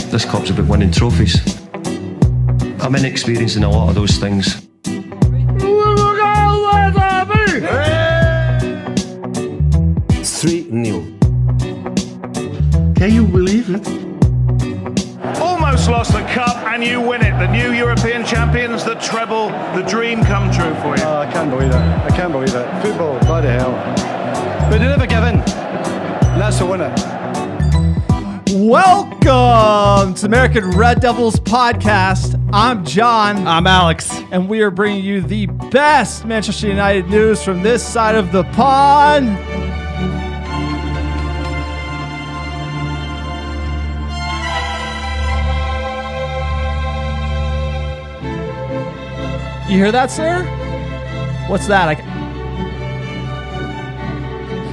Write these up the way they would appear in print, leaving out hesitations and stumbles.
This club's about winning trophies. I'm inexperienced in a lot of those things. 3-0. Can you believe it? Almost lost the cup and you win it. The new European champions, the treble, the dream come true for you. Oh, I can't believe it. I can't believe it. Football, bloody hell. But they never give in. And that's the winner. Welcome to American Red Devils podcast. I'm John. I'm Alex. And we are bringing you the best Manchester United news from this side of the pond. You hear that, sir? What's that?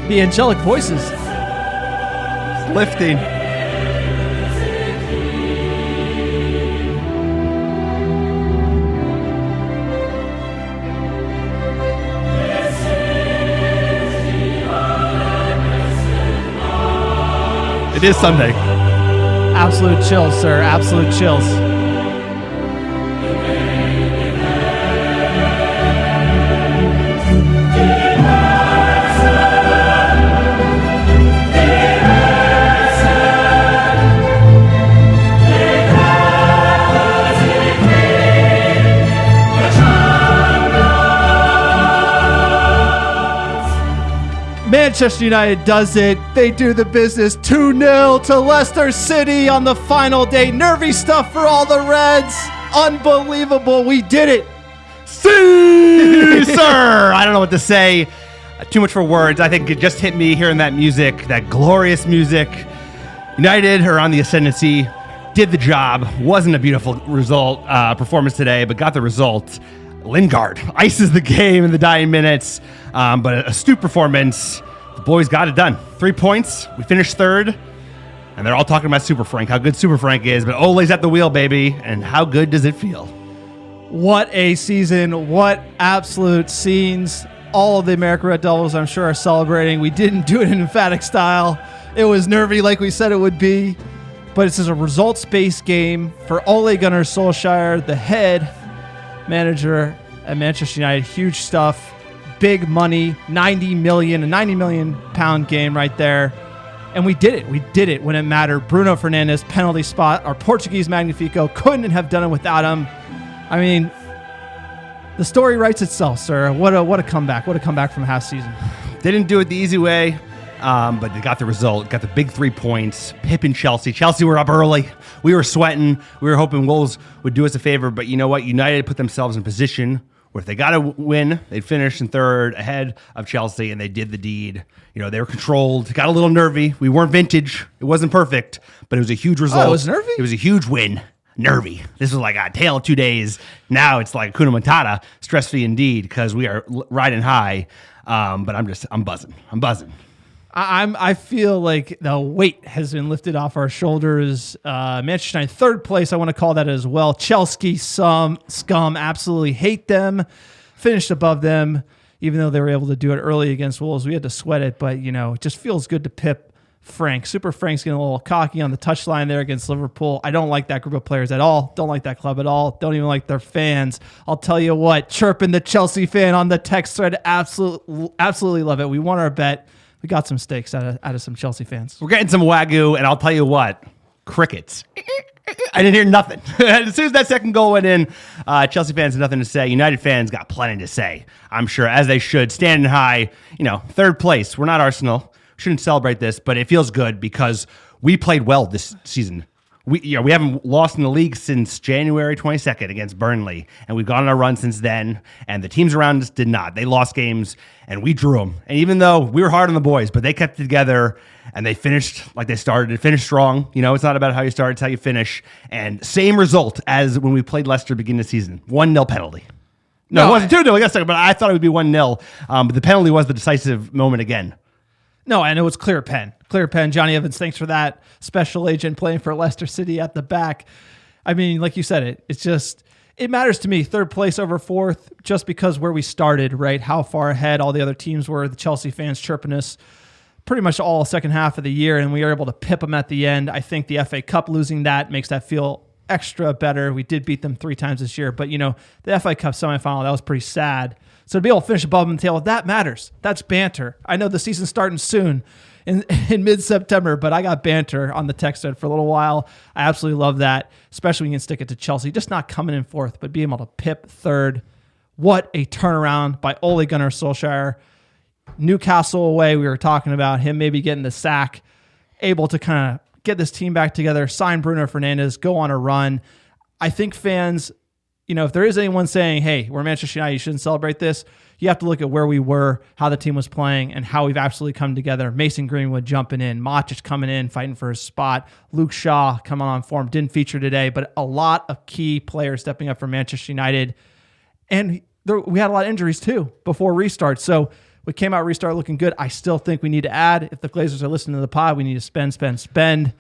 The angelic voices. Lifting. It is Sunday. Absolute chills, sir. Absolute chills. Manchester United does it. They do the business. 2-0 to Leicester City on the final day. Nervy stuff for all the Reds. Unbelievable. We did it. See, sir. I don't know what to say. Too much for words. I think it just hit me hearing that music, that glorious music. United are on the ascendancy. Did the job. Wasn't a beautiful performance today, but got the result. Lingard ices the game in the dying minutes, but a astute performance. The boys got it done. 3 points. We finished third, and they're all talking about Super Frank, how good Super Frank is, but Ole's at the wheel, baby, and how good does it feel? What a season. What absolute scenes. All of the American Red Devils, I'm sure, are celebrating. We didn't do it in emphatic style. It was nervy like we said it would be, but it's just a results-based game for Ole Gunnar Solskjaer, the head manager at Manchester United. Huge stuff. Big money. 90 million pound game right there. And we did it. We did it when it mattered. Bruno Fernandes, penalty spot. Our Portuguese Magnifico couldn't have done it without him. I mean, the story writes itself, sir. What a comeback. What a comeback from half season. They didn't do it the easy way, but they got the result. Got the big 3 points. Pip and Chelsea. Chelsea were up early. We were sweating. We were hoping Wolves would do us a favor, but you know what? United put themselves in position where if they got to win, they'd finish in third ahead of Chelsea, and they did the deed. You know, they were controlled. Got a little nervy. We weren't vintage. It wasn't perfect, but it was a huge result. Oh, it was nervy? It was a huge win. Nervy. This was like a tale of 2 days. Now it's like Kuna Matata, stress-free indeed, because we are riding high. But I'm buzzing. I feel like the weight has been lifted off our shoulders. Manchester United, third place. I want to call that as well. Chelsea scum, absolutely hate them. Finished above them, even though they were able to do it early against Wolves. We had to sweat it, but it just feels good to pip Frank. Super Frank's getting a little cocky on the touchline there against Liverpool. I don't like that group of players at all. Don't like that club at all. Don't even like their fans. I'll tell you what, chirping the Chelsea fan on the text thread, absolutely love it. We won our bet. We got some steaks out of some Chelsea fans. We're getting some Wagyu, and I'll tell you what, crickets. I didn't hear nothing. As soon as that second goal went in, Chelsea fans had nothing to say. United fans got plenty to say, I'm sure, as they should. Standing high, third place. We're not Arsenal. Shouldn't celebrate this, but it feels good because we played well this season. We haven't lost in the league since January 22nd against Burnley, and we've gone on a run since then, and the teams around us did not. They lost games, and we drew them. And even though we were hard on the boys, but they kept it together, and they finished like they started. It finished strong. It's not about how you start, it's how you finish. And same result as when we played Leicester beginning of the season. 1-0 penalty. No, it wasn't 2-0, I guess, but I thought it would be 1-0. But the penalty was the decisive moment again. No, and it was clear pen. Clear pen. Johnny Evans, thanks for that. Special agent playing for Leicester City at the back. I mean, like you said, it matters to me. Third place over fourth, just because where we started, right? How far ahead all the other teams were. The Chelsea fans chirping us pretty much all second half of the year, and we were able to pip them at the end. I think the FA Cup losing that makes that feel extra better. We did beat them 3 times this year, but the FA Cup semifinal, that was pretty sad. So to be able to finish above them tail, that matters. That's banter. I know the season's starting soon in mid-September, but I got banter on the text thread for a little while. I absolutely love that, especially when you can stick it to Chelsea. Just not coming in fourth, but being able to pip third. What a turnaround by Ole Gunnar Solskjaer. Newcastle away, we were talking about him maybe getting the sack, able to kind of get this team back together, sign Bruno Fernandes, go on a run. I think fans, if there is anyone saying, hey, we're Manchester United, you shouldn't celebrate this, you have to look at where we were, how the team was playing, and how we've absolutely come together. Mason Greenwood jumping in, Matic coming in, fighting for his spot, Luke Shaw coming on form, didn't feature today, but a lot of key players stepping up for Manchester United. And we had a lot of injuries too before restart. So we came out restart looking good. I still think we need to add, if the Glazers are listening to the pod, we need to spend.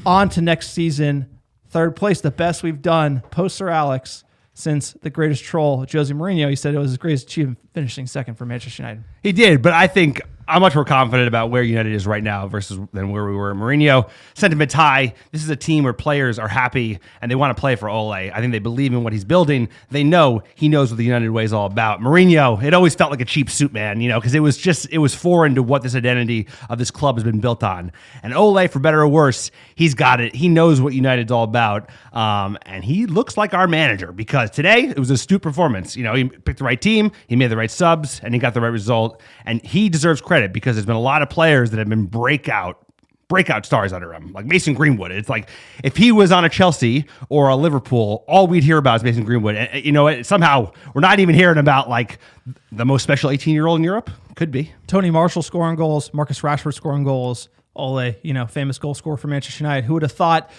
On to next season. Third place, the best we've done post Sir Alex since the greatest troll, Jose Mourinho. He said it was his greatest achievement, finishing second for Manchester United. He did, but I think I'm much more confident about where United is right now than where we were. Mourinho, sentiment's high. This is a team where players are happy and they want to play for Ole. I think they believe in what he's building. They know he knows what the United way is all about. Mourinho, it always felt like a cheap suit man, because it was foreign to what this identity of this club has been built on. And Ole, for better or worse, he's got it. He knows what United's all about. And he looks like our manager, because today it was a astute performance. He picked the right team, he made the right subs, and he got the right result. And he deserves credit, because there's been a lot of players that have been breakout stars under him, like Mason Greenwood. It's like if he was on a Chelsea or a Liverpool, all we'd hear about is Mason Greenwood. And somehow we're not even hearing about like the most special 18-year-old in Europe. Could be Tony Marshall scoring goals, Marcus Rashford scoring goals, Ole, famous goal scorer for Manchester United. Who would have thought?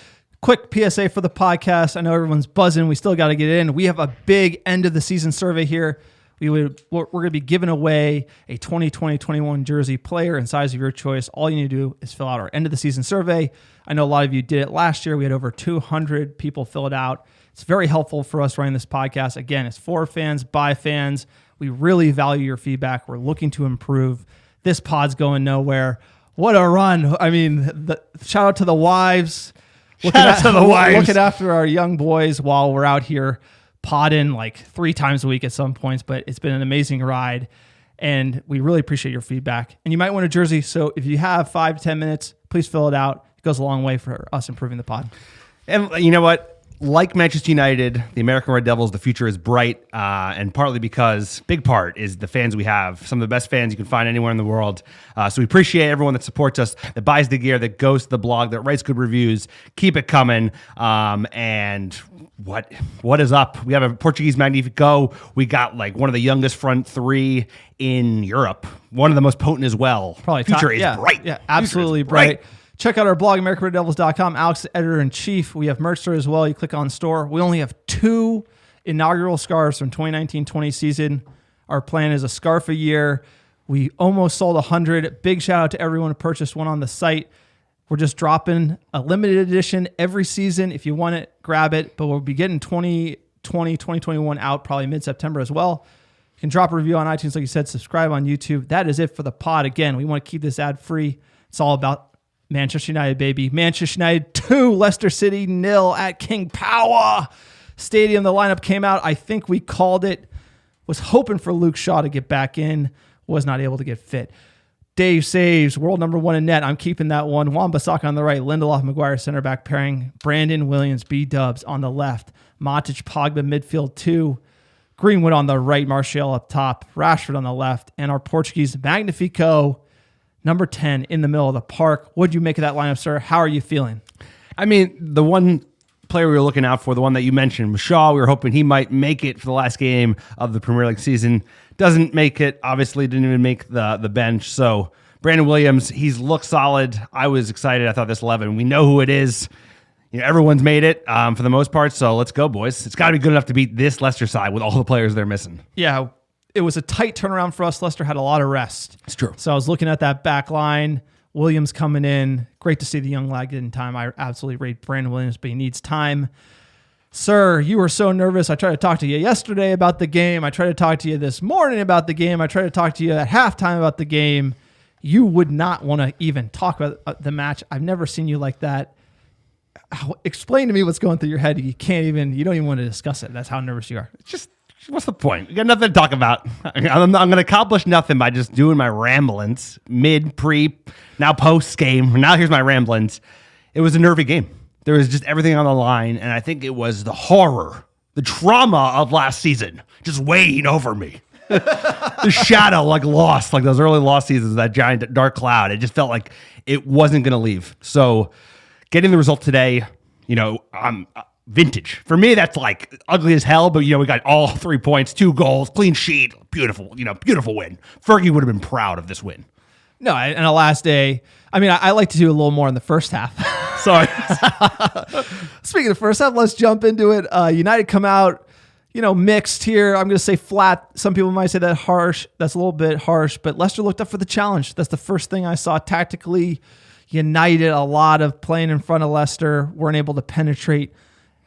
Quick PSA for the podcast. I know everyone's buzzing. We still got to get it in. We have a big end of the season survey here. We're going to be giving away a 2020-21 jersey, player and size of your choice. All you need to do is fill out our end of the season survey. I know a lot of you did it last year. We had over 200 people fill it out. It's very helpful for us running this podcast. Again, it's for fans, by fans. We really value your feedback. We're looking to improve. This pod's going nowhere. What a run. I mean, shout out to the wives. Looking after our young boys while we're out here podding like 3 times a week at some points, but it's been an amazing ride, and we really appreciate your feedback. And you might want a jersey, so if you have 5 to 10 minutes, please fill it out. It goes a long way for us improving the pod. And you know what? Like Manchester United, the American Red Devils, the future is bright, and partly because, big part, is the fans we have. Some of the best fans you can find anywhere in the world. So we appreciate everyone that supports us, that buys the gear, that goes to the blog, that writes good reviews. Keep it coming. And what is up? We have a Portuguese Magnifico. We got like one of the youngest front 3 in Europe. One of the most potent as well. Probably future is bright. Yeah, absolutely bright. Check out our blog, americanreddevils.com. Alex is editor-in-chief. We have merch there as well. You click on store. We only have 2 inaugural scarves from 2019-20 season. Our plan is a scarf a year. We almost sold 100. Big shout out to everyone who purchased one on the site. We're just dropping a limited edition every season. If you want it, grab it. But we'll be getting 2020, 2021 out probably mid-September as well. You can drop a review on iTunes, like you said, subscribe on YouTube. That is it for the pod. Again, we want to keep this ad-free. It's all about Manchester United, baby. Manchester United 2, Leicester City 0 at King Power Stadium. The lineup came out. I think we called it. Was hoping for Luke Shaw to get back in. Was not able to get fit. Dave saves, world number 1 in net. I'm keeping that one. Wan-Bissaka on the right. Lindelof, Maguire, center back pairing. Brandon Williams, B-dubs on the left. Matic, Pogba, midfield 2. Greenwood on the right. Martial up top. Rashford on the left. And our Portuguese Magnifico, number 10 in the middle of the park. What'd you make of that lineup, sir? How are you feeling? I mean, the one player we were looking out for, the one that you mentioned, Shaw, we were hoping he might make it for the last game of the Premier League season. Doesn't make it, obviously didn't even make the bench. So Brandon Williams, he's looked solid. I was excited. I thought this 11, we know who it is. Everyone's made it for the most part, so let's go, boys. It's got to be good enough to beat this Leicester side with all the players they're missing. Yeah, it was a tight turnaround for us. Leicester had a lot of rest. It's true. So I was looking at that back line. Williams coming in. Great to see the young lad getting time. I absolutely rate Brandon Williams, but he needs time. Sir, you were so nervous. I tried to talk to you yesterday about the game. I tried to talk to you this morning about the game. I tried to talk to you at halftime about the game. You would not want to even talk about the match. I've never seen you like that. Explain to me what's going through your head. You don't even want to discuss it. That's how nervous you are. Just, what's the point? We got nothing to talk about. I'm going to accomplish nothing by just doing my ramblings mid, pre, now post game. Now here's my ramblings. It was a nervy game. There was just everything on the line, and I think it was the horror, the trauma of last season just weighing over me. The shadow, like lost, like those early lost seasons, that giant dark cloud. It just felt like it wasn't going to leave. So getting the result today, vintage. For me, that's like ugly as hell, but we got all 3 points, 2 goals, clean sheet, beautiful, beautiful win. Fergie would have been proud of this win. No, and a last day. I mean, I like to do a little more in the first half. Sorry. Speaking of first half, let's jump into it. United come out, mixed here. I'm going to say flat. Some people might say that harsh. That's a little bit harsh, but Leicester looked up for the challenge. That's the first thing I saw tactically. United, a lot of playing in front of Leicester, weren't able to penetrate.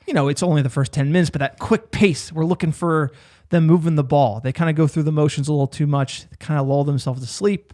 It's only the first 10 minutes, but that quick pace, we're looking for them moving the ball. They kind of go through the motions a little too much, kind of lull themselves to sleep.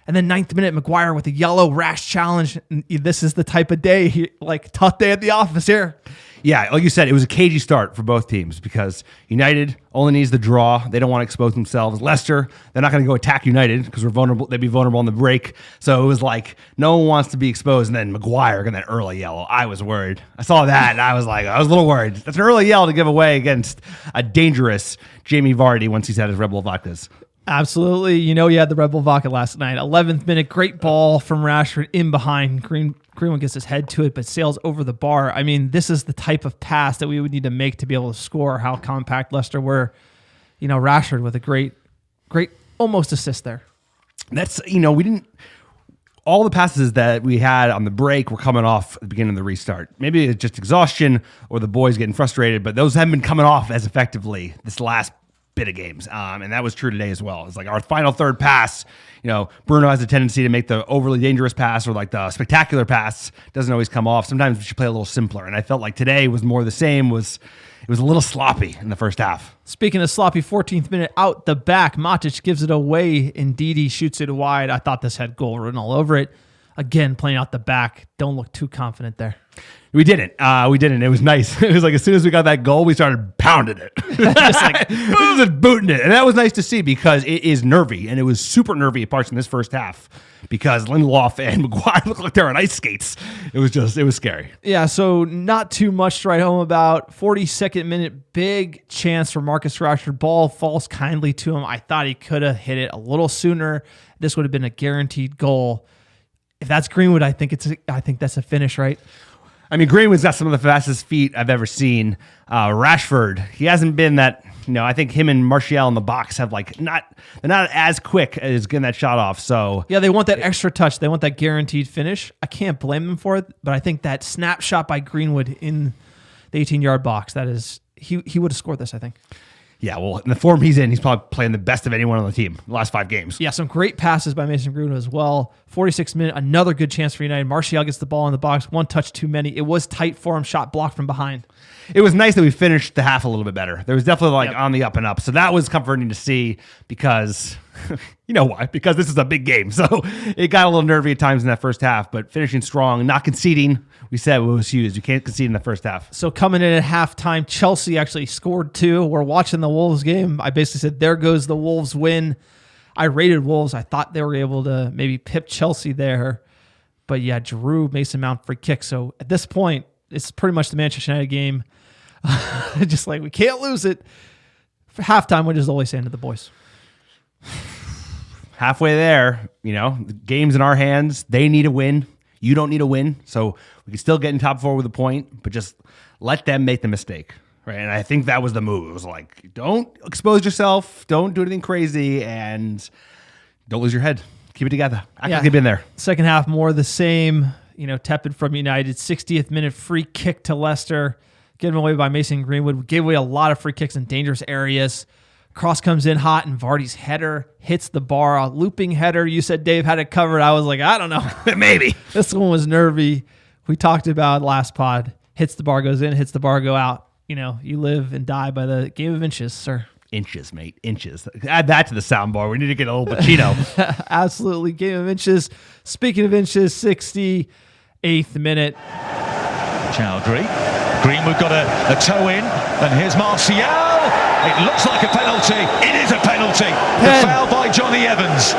And then 9th minute, Maguire with a yellow rash challenge. And this is the type of day, tough day at the office here. Yeah, like you said, it was a cagey start for both teams because United only needs the draw. They don't want to expose themselves. Leicester, they're not going to go attack United because we're vulnerable. They'd be vulnerable on the break. So it was like no one wants to be exposed. And then Maguire got that early yellow. I was worried. I saw that and I was a little worried. That's an early yellow to give away against a dangerous Jamie Vardy once he's had his Red Bull vodkas. Absolutely. You had the Red Bull vodka last night. 11th minute, great ball from Rashford in behind. Greenwood gets his head to it, but sails over the bar. I mean, this is the type of pass that we would need to make to be able to score. How compact Leicester were. Rashford with a great almost assist there. That's, we didn't, all the passes that we had on the break were coming off at the beginning of the restart. Maybe it's just exhaustion or the boys getting frustrated, but those haven't been coming off as effectively this last bit of games. And that was true today as well. It's like our final third pass, Bruno has a tendency to make the overly dangerous pass or like the spectacular pass doesn't always come off. Sometimes we should play a little simpler. And I felt like today was more the same, it was a little sloppy in the first half. Speaking of sloppy, 14th minute out the back, Matic gives it away. Ndidi shoots it wide. I thought this had goal written all over it. Again, playing out the back. Don't look too confident there. We didn't. It was nice. It was like as soon as we got that goal, we started pounding it. Just booting it. And that was nice to see because it is nervy. And it was super nervy at parts in this first half because Lindelof and Maguire looked like they're on ice skates. It was scary. Yeah, so not too much to write home about. 42nd minute, big chance for Marcus Rashford. Ball falls kindly to him. I thought he could have hit it a little sooner. This would have been a guaranteed goal. If that's Greenwood, I think that's a finish, right? I mean, Greenwood's got some of the fastest feet I've ever seen. Rashford, he hasn't been that. I think him and Martial in the box have they're not as quick as getting that shot off. So yeah, they want that extra touch. They want that guaranteed finish. I can't blame them for it, but I think that snapshot by Greenwood in the 18-yard box, that is, he would have scored this, I think. Yeah, well, in the form he's in, he's probably playing the best of anyone on the team the last 5 games. Yeah, some great passes by Mason Greenwood as well. 46th minute, another good chance for United. Martial gets the ball in the box. One touch too many. It was tight for him. Shot blocked from behind. It was nice that we finished the half a little bit better. There was definitely on the up and up. So that was comforting to see because, you know why? Because this is a big game. So it got a little nervy at times in that first half, but finishing strong, not conceding. We said it was huge. You can't concede in the first half. So coming in at halftime, Chelsea actually scored 2. We're watching the Wolves game. I basically said, there goes the Wolves win. I rated Wolves. I thought they were able to maybe pip Chelsea there. But yeah, Giroud, Mason Mount free kick. So at this point, it's pretty much the Manchester United game. Just we can't lose it. For halftime, we're just always saying to the boys. Halfway there, the game's in our hands. They need a win. You don't need a win. So We can still get in top 4 with a point, but just let them make the mistake. Right. And I think that was the move. It was like, don't expose yourself. Don't do anything crazy. And don't lose your head. Keep it together. I could have been there. Second half, more of the same. Tepid from United. 60th minute free kick to Leicester. Given away by Mason Greenwood. Gave away a lot of free kicks in dangerous areas. Cross comes in hot, and Vardy's header hits the bar. A looping header. You said Dave had it covered. I was like, I don't know. Maybe. This one was nervy. We talked about last pod. Hits the bar, goes in. Hits the bar, go out. You live and die by the game of inches, sir. Inches, mate. Inches. Add that to the soundbar. We need to get a little Pacino. Absolutely. Game of inches. Speaking of inches, 68th minute. Chowdhury. Greenwood got a toe in. And here's Martial. It looks like a penalty. It is a penalty. The foul by Johnny Evans.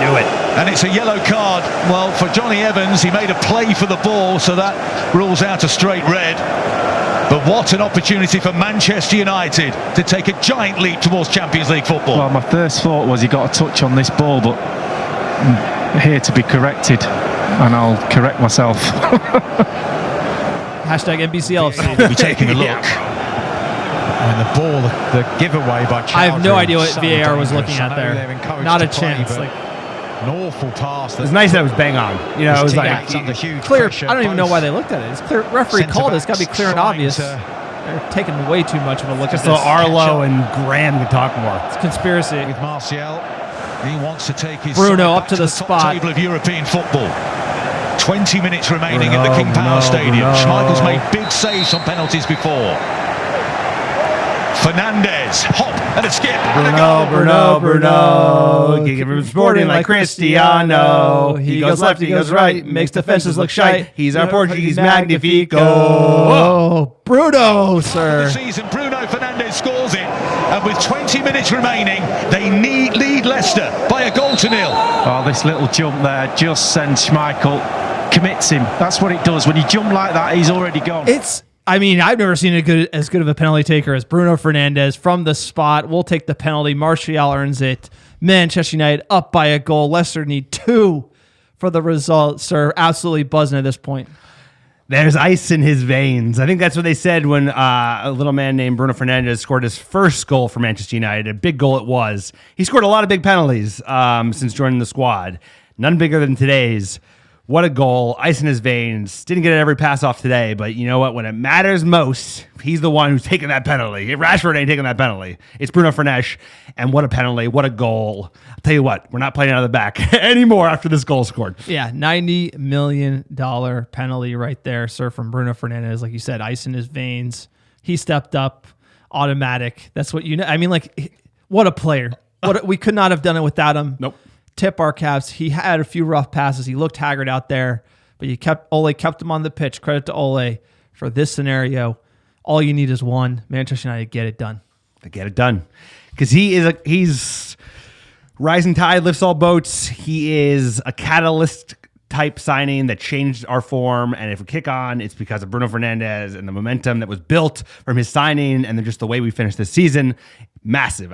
Knew it. And it's a yellow card. Well, for Johnny Evans, he made a play for the ball, so that rules out a straight red. But what an opportunity for Manchester United to take a giant leap towards Champions League football. Well, my first thought was he got a touch on this ball, but I'm here to be corrected, and I'll correct myself. Hashtag NBCLFC. We'll be taking a look. And the ball, the giveaway by Chowdhury. I have no idea what VAR was looking at there. Not a chance. An awful pass. It's nice that it was bang on. It was like under huge clear. pressure. I don't even know why they looked at it. It's clear. Referee called it. It's got to be clear and obvious. They're taking way too much of a look just at this. so Arlo and Graham can talk more. It's conspiracy. With Martial, he wants to take his Bruno side up to the top spot. table of European football. 20 minutes remaining at the King Power Stadium. Schmeichel's made big saves on penalties before. Fernandes, hop and a skip and a goal. Bruno. Give him sporting like Cristiano. He goes left, he goes right, makes defenses look shite. He's our Portuguese Magnifico. Oh, Bruno, sir. The season, Bruno Fernandes scores it, and with 20 minutes remaining, they lead Leicester by 1-0. Oh, this little jump there just sends Schmeichel, commits him. That's what it does. When you jump like that, he's already gone. I've never seen as good of a penalty taker as Bruno Fernandes from the spot. We'll take the penalty. Martial earns it. Manchester United up by a goal. Leicester need 2 for the result, sir. Absolutely buzzing at this point. There's ice in his veins. I think that's what they said when a little man named Bruno Fernandes scored his first goal for Manchester United. A big goal it was. He scored a lot of big penalties since joining the squad. None bigger than today's. What a goal. Ice in his veins. Didn't get every pass off today, but you know what? When it matters most, he's the one who's taking that penalty. If Rashford ain't taking that penalty, it's Bruno Fernandes. And what a penalty. What a goal. I'll tell you what, we're not playing out of the back anymore after this goal scored. Yeah, $90 million penalty right there, sir, from Bruno Fernandes. Like you said, ice in his veins. He stepped up. Automatic. That's what what a player. We could not have done it without him. Nope. Tip our caps. He had a few rough passes. He looked haggard out there, but Ole kept him on the pitch. Credit to Ole for this scenario. All you need is one. Manchester United get it done. They get it done because he's rising tide lifts all boats. He is a catalyst type signing that changed our form, and if we kick on, it's because of Bruno Fernandes and the momentum that was built from his signing, and then just the way we finished this season. Massive.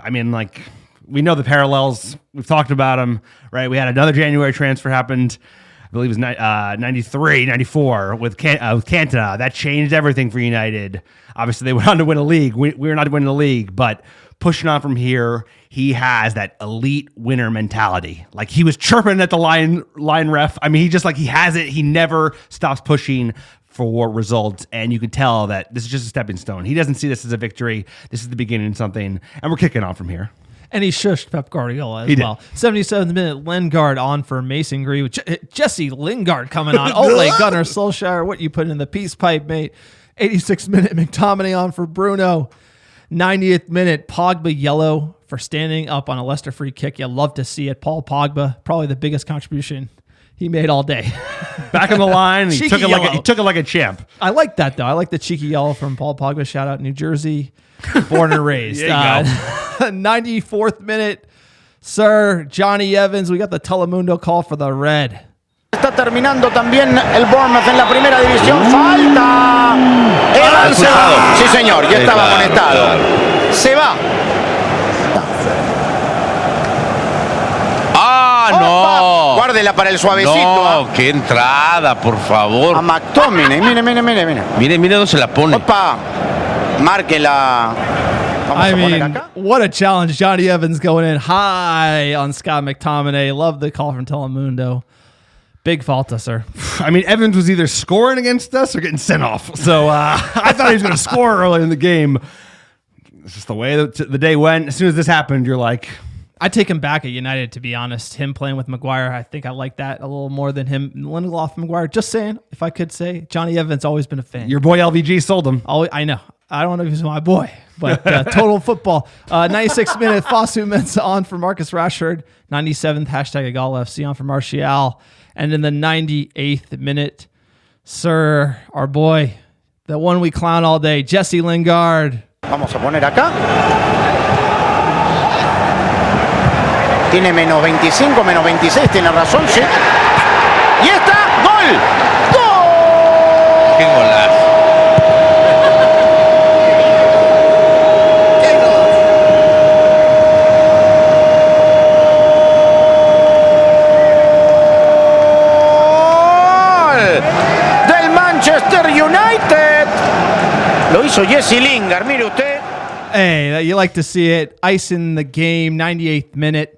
We know the parallels. We've talked about them, right? We had another January transfer happened. I believe it was 93, 94 with Cantona. That changed everything for United. Obviously, they went on to win a league. We're not winning the league, but pushing on from here, he has that elite winner mentality. Like he was chirping at the line ref. He has it. He never stops pushing for results, and you can tell that this is just a stepping stone. He doesn't see this as a victory. This is the beginning of something, and we're kicking on from here. And he shushed Pep Guardiola as well. 77th minute, Lingard on for Mason Greenwood. Jesse Lingard coming on. Ole Gunnar Solskjaer, what you put in the peace pipe, mate. 86th minute, McTominay on for Bruno. 90th minute, Pogba yellow for standing up on a Leicester free kick. You love to see it. Paul Pogba, probably the biggest contribution he made all day. Back on the line, he took it like a champ. I like that, though. I like the cheeky yellow from Paul Pogba. Shout out New Jersey. Born and raised. 94th minute, sir, Johnny Evans. We got the Telemundo call for the red. Está terminando también el Bournemouth en la primera división. Falta. Evans. Sí, señor, ya estaba amonestado. Se va. guárdela para el suavecito. No, qué entrada, por favor. A McTominay, mire. Mire dónde se la pone. Opa, márquela. Vamos I a poner mean, acá. what a challenge. Johnny Evans going in high on Scott McTominay. Love the call from Telemundo. Big falta, sir. I mean, Evans was either scoring against us or getting sent off. So I thought he was going to score early in the game. It's just the way that the day went. As soon as this happened, you're like... I take him back at United, to be honest. Him playing with Maguire, I think I like that a little more than him. Lindelof and Maguire, just saying, if I could say. Johnny Evans always been a fan. Your boy LVG sold him. I know. I don't know if he's my boy, but total football. 96th minute, Fosu Mensah on for Marcus Rashford. 97th, hashtag Egal FC on for Martial. And in the 98th minute, sir, our boy, the one we clown all day, Jesse Lingard. Vamos a poner acá. Tiene menos 25, menos 26, tiene razón, sí. Y está, ¡gol! ¡Gol! Qué golazo. Del Manchester United. Lo hizo Jesse Lingard, mire usted. Hey, you like to see it. Ice in the game, 98th minute.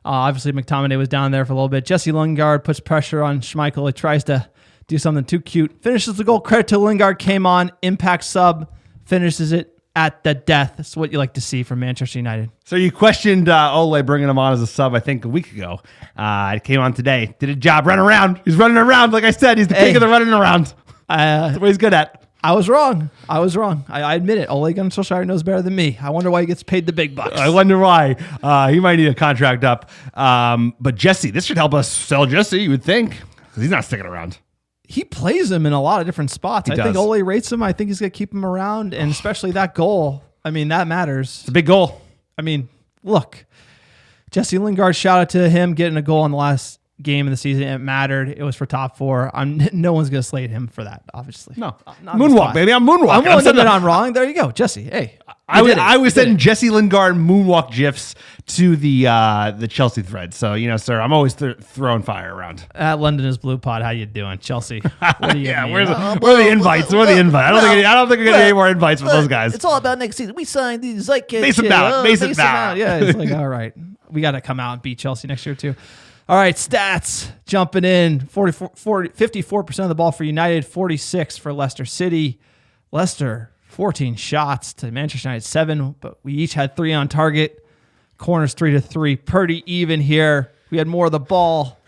Obviously, McTominay was down there for a little bit. Jesse Lingard puts pressure on Schmeichel. He tries to do something too cute. Finishes the goal. Credit to Lingard. Came on. Impact sub. Finishes it at the death. That's what you like to see from Manchester United. So you questioned Ole bringing him on as a sub, I think, a week ago. It came on today. Did a job. Run around. He's running around. Like I said, he's the king of the running around. That's what he's good at. I was wrong. I admit it. Ole Gunnar Solskjaer knows better than me. I wonder why he gets paid the big bucks. I wonder why. He might need a contract up. But Jesse, this should help us sell Jesse, you would think, because he's not sticking around. He plays him in a lot of different spots. I think Ole rates him. I think he's going to keep him around, and especially that goal. I mean, that matters. It's a big goal. I mean, look, Jesse Lingard, shout out to him getting a goal in the last game of the season. It mattered. It was for top four. No one's going to slate him for that, obviously. No. Moonwalk, baby. I'm moonwalking. I'm willing to admit I'm wrong. There you go. Jesse, hey. I was sending Jesse Lingard moonwalk gifs to the Chelsea thread. So, sir, I'm always throwing fire around. At London is Blue Pod. How you doing, Chelsea? What do you mean? Where are the invites? Where are the invites? I don't think we're getting any more invites from those guys. It's all about next season. We signed these Zeitkids. Base them down. Yeah, it's like, all right. We got to come out and beat Chelsea next year, too. All right, stats jumping in. 54% of the ball for United, 46 for Leicester City. Leicester, 14 shots to Manchester United, 7, but we each had 3 on target. Corners 3-3. Pretty even here. We had more of the ball.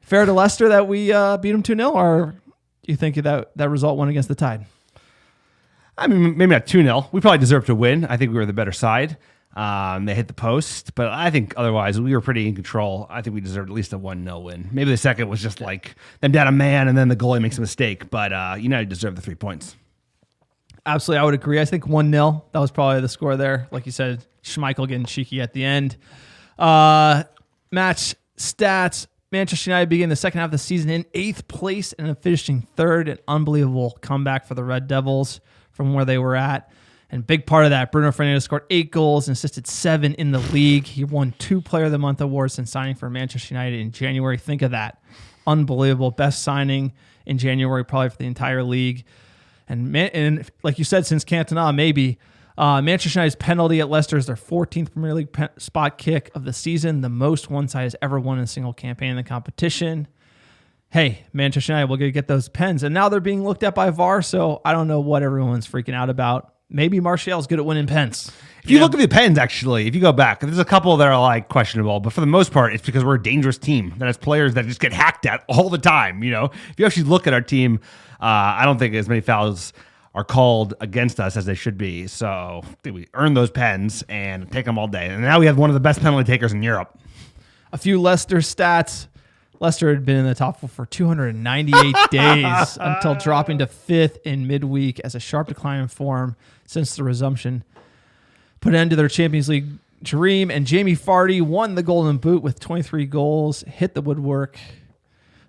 Fair to Leicester that we beat them 2-0, or do you think that result went against the Tide? I mean, maybe not 2-0. We probably deserved to win. I think we were the better side. They hit the post, but I think otherwise we were pretty in control. I think we deserved at least a 1-0 win. Maybe the second was just like them down a man and then the goalie makes a mistake, but United deserved the 3 points. Absolutely, I would agree. I think 1-0. That was probably the score there. Like you said, Schmeichel getting cheeky at the end. Match stats. Manchester United began the second half of the season in 8th place and finishing 3rd. An unbelievable comeback for the Red Devils from where they were at. And big part of that, Bruno Fernandes scored 8 goals and assisted 7 in the league. He won 2 Player of the Month awards since signing for Manchester United in January. Think of that. Unbelievable. Best signing in January probably for the entire league. And like you said, since Cantona, maybe. Manchester United's penalty at Leicester is their 14th Premier League spot kick of the season, the most one side has ever won in a single campaign in the competition. Hey, Manchester United, we're going to get those pens. And now they're being looked at by VAR, so I don't know what everyone's freaking out about. Maybe Martial's good at winning pens. If you look at the pens, actually, if you go back, there's a couple that are like questionable, but for the most part, it's because we're a dangerous team that has players that just get hacked at all the time. If you actually look at our team, I don't think as many fouls are called against us as they should be. So I think we earn those pens and take them all day. And now we have one of the best penalty takers in Europe. A few Leicester stats. Leicester had been in the top 4 for 298 days until dropping to 5th in midweek as a sharp decline in form since the resumption. Put an end to their Champions League dream, and Jamie Vardy won the Golden Boot with 23 goals, hit the woodwork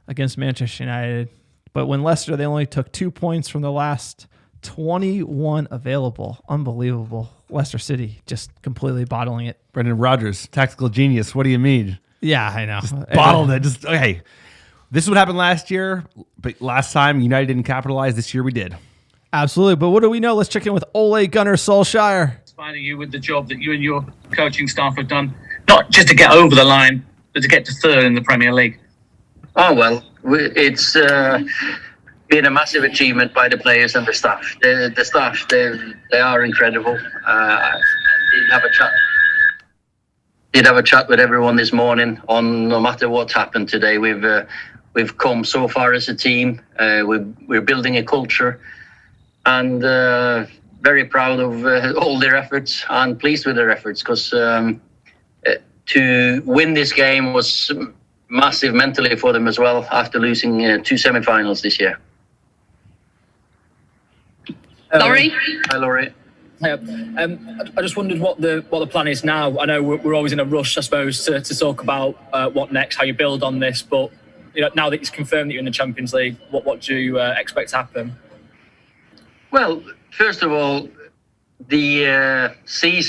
against Manchester United. But when Leicester, they only took 2 points from the last 21 available. Unbelievable. Leicester City just completely bottling it. Brendan Rodgers, tactical genius. What do you mean? Yeah, I know. Bottled it. Just okay. This would happen last year, but last time United didn't capitalize. This year we did. Absolutely. But what do we know? Let's check in with Ole Gunnar Solskjaer. Inspiring you with the job that you and your coaching staff have done, not just to get over the line, but to get to third in the Premier League. Oh, well, it's been a massive achievement by the players and the staff. The staff, they are incredible. Did have a chat with everyone this morning on no matter what's happened today. We've come so far as a team. We're building a culture, and very proud of all their efforts and pleased with their efforts, because to win this game was massive mentally for them as well after losing 2 semi-finals this year. Laurie? Hi, Laurie. I just wondered what the plan is now. I know we're always in a rush, I suppose, to talk about what next, how you build on this. But now that it's confirmed that you're in the Champions League, what do you expect to happen? Well, first of all, the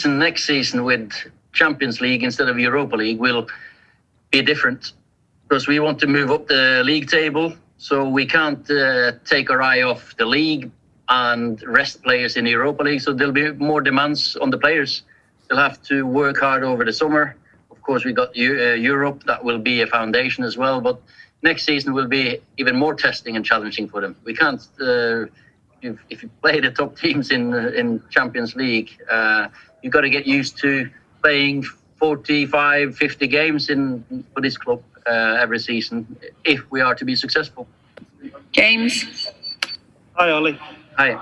next season with Champions League instead of Europa League will be different, because we want to move up the league table. So we can't take our eye off the league and rest players in the Europa League. So there'll be more demands on the players. They'll have to work hard over the summer. Of course, we got Europe. That will be a foundation as well. But next season will be even more testing and challenging for them. We can't, if you play the top teams in Champions League, you've got to get used to playing 45, 50 games for this club every season if we are to be successful. James? Hi, Ollie. Hi.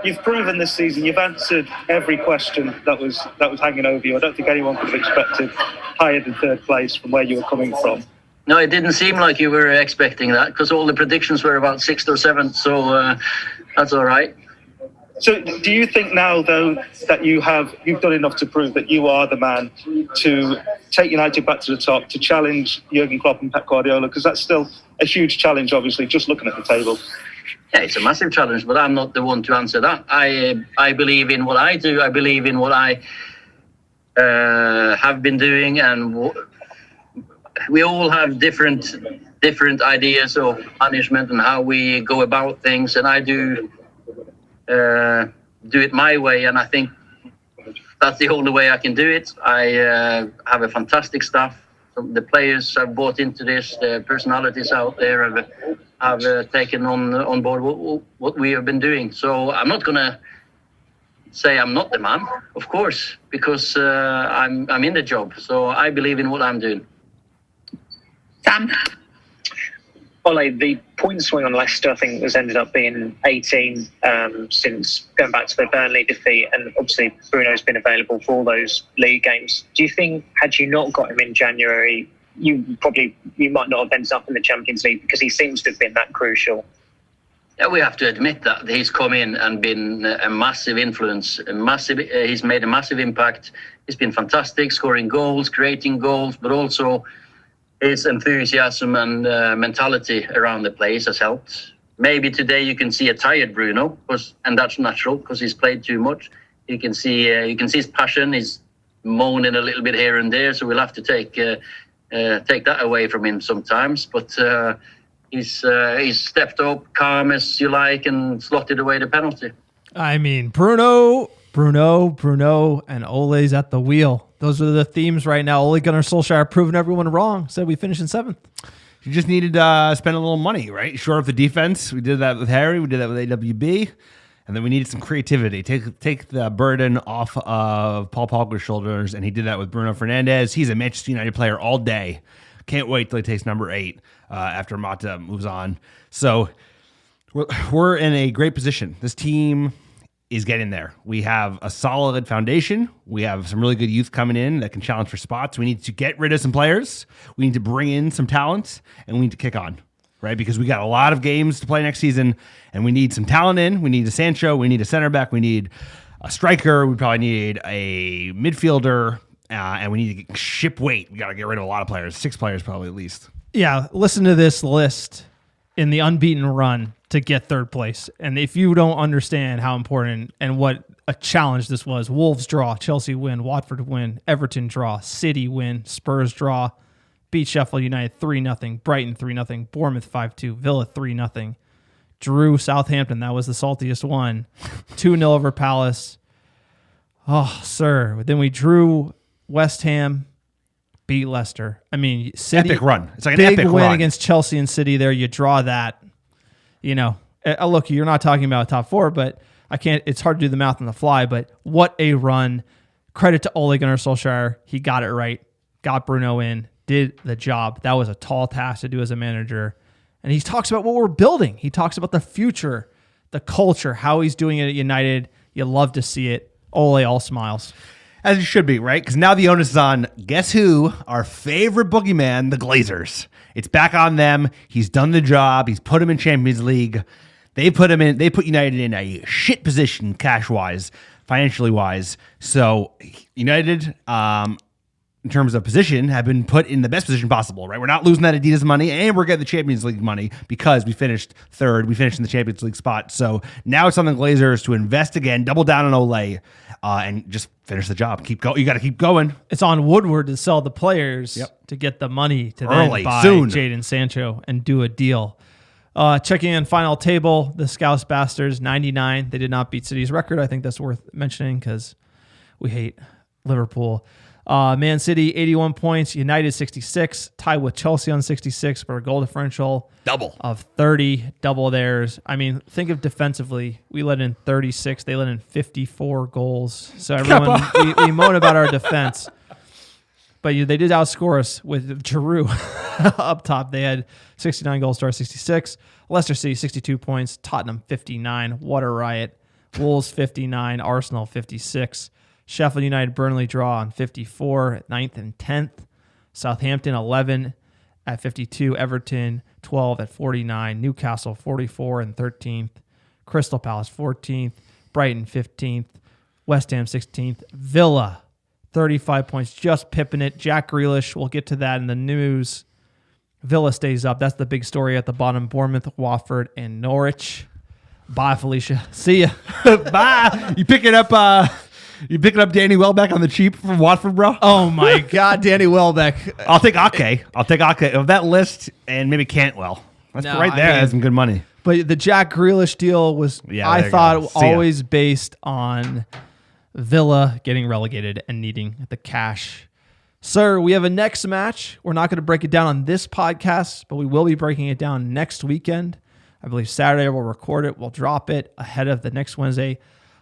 You've proven this season, you've answered every question that was hanging over you. I don't think anyone could have expected higher than third place from where you were coming from. No, it didn't seem like you were expecting that, because all the predictions were about 6th or 7th, so that's all right. So do you think now, though, that you've done enough to prove that you are the man to take United back to the top, to challenge Jurgen Klopp and Pep Guardiola? Because that's still a huge challenge, obviously, just looking at the table. Yeah, it's a massive challenge, but I'm not the one to answer that. I believe in what I do. I believe in what I have been doing, and we all have different ideas of punishment and how we go about things, and I do it my way, and I think that's the only way I can do it. I have a fantastic staff. The players have bought into this. The personalities out there have taken on board what we have been doing. So I'm not going to say I'm not the man, of course, because I'm in the job. So I believe in what I'm doing. Sam? Ole, the point swing on Leicester, I think, has ended up being 18 since going back to the Burnley defeat, and obviously Bruno's been available for all those league games. Do you think, had you not got him in January, you might not have ended up in the Champions League, because he seems to have been that crucial? Yeah, we have to admit that he's come in and been a massive influence. He's made a massive impact. He's been fantastic, scoring goals, creating goals, but also his enthusiasm and mentality around the place has helped. Maybe today you can see a tired Bruno, and that's natural because he's played too much. You can see his passion. He's moaning a little bit here and there, so we'll have to take that away from him sometimes. But he's stepped up, calm as you like, and slotted away the penalty. I mean, Bruno, and Ole's at the wheel. Those are the themes right now. Ole Gunnar Solskjaer proving everyone wrong. Said we finished in 7th. You just needed to spend a little money, right? Shore up the defense. We did that with Harry. We did that with AWB. And then we needed some creativity. Take the burden off of Paul Pogba's shoulders, and he did that with Bruno Fernandes. He's a Manchester United player all day. Can't wait till he takes number 8 after Mata moves on. So we're in a great position. This team is getting there. We have a solid foundation. We have some really good youth coming in that can challenge for spots. We need to get rid of some players. We need to bring in some talent, and we need to kick on, right? Because we got a lot of games to play next season, and we need some talent in. We need a Sancho. We need a center back. We need a striker. We probably need a midfielder, and we need to ship weight. We got to get rid of a lot of players, 6 players probably at least. Yeah, listen to this list in the unbeaten run to get 3rd place. And if you don't understand how important and what a challenge this was. Wolves draw, Chelsea win, Watford win, Everton draw, City win, Spurs draw, beat Sheffield United 3-0, Brighton 3-0, Bournemouth 5-2, Villa 3-0, drew Southampton. That was the saltiest one. 2-0 over Palace. Oh, sir. Then we drew West Ham, beat Leicester. I mean, City, epic run. It's like an big epic win run against Chelsea and City there. You draw that. You know, look, you're not talking about top four, but it's hard to do the math on the fly, but what a run. Credit to Ole Gunnar Solskjaer. He got it right. Got Bruno in. Did the job. That was a tall task to do as a manager. And he talks about what we're building. He talks about the future, the culture, how he's doing it at United. You love to see it. Ole, all smiles. As it should be, right? Because now the onus is on, guess who? Our favorite boogeyman, the Glazers. It's back on them. He's done the job. He's put him in Champions League. They put United in a shit position cash-wise, financially-wise. So United, in terms of position, have been put in the best position possible, right? We're not losing that Adidas money, and we're getting the Champions League money because we finished third. We finished in the Champions League spot. So now it's on the Glazers to invest again, double down on Ole, and just finish the job. Keep going. You got to keep going. It's on Woodward to sell the players to get the money to then buy Jadon Sancho and do a deal. Checking in final table, the Scouse Bastards 99. They did not beat City's record. I think that's worth mentioning because we hate Liverpool. Man City 81 points, United 66, tied with Chelsea on 66 for a goal differential double of 30, double theirs. I mean, think of defensively. We let in 36, they let in 54 goals. So everyone, we moan about our defense, but they did outscore us with Giroud up top. They had 69 goals to our 66. Leicester City 62 points, Tottenham 59. What a riot. Wolves 59, Arsenal 56. Sheffield United, Burnley draw on 54 at 9th and 10th. Southampton 11 at 52. Everton 12 at 49. Newcastle 44 and 13th. Crystal Palace 14th. Brighton 15th. West Ham 16th. Villa 35 points, just pipping it. Jack Grealish, we'll get to that in the news. Villa stays up. That's the big story at the bottom. Bournemouth, Watford, and Norwich. Bye, Felicia. See ya. Bye. You picking up Danny Welbeck on the cheap from Watford, bro? Oh my God, Danny Welbeck. I'll take Ake. Of that list, and maybe Cantwell. That's right there. That's some good money. But the Jack Grealish deal was, I thought, always based on Villa getting relegated and needing the cash. Sir, we have a next match. We're not going to break it down on this podcast, but we will be breaking it down next weekend. I believe Saturday we'll record it. We'll drop it ahead of the next Wednesday.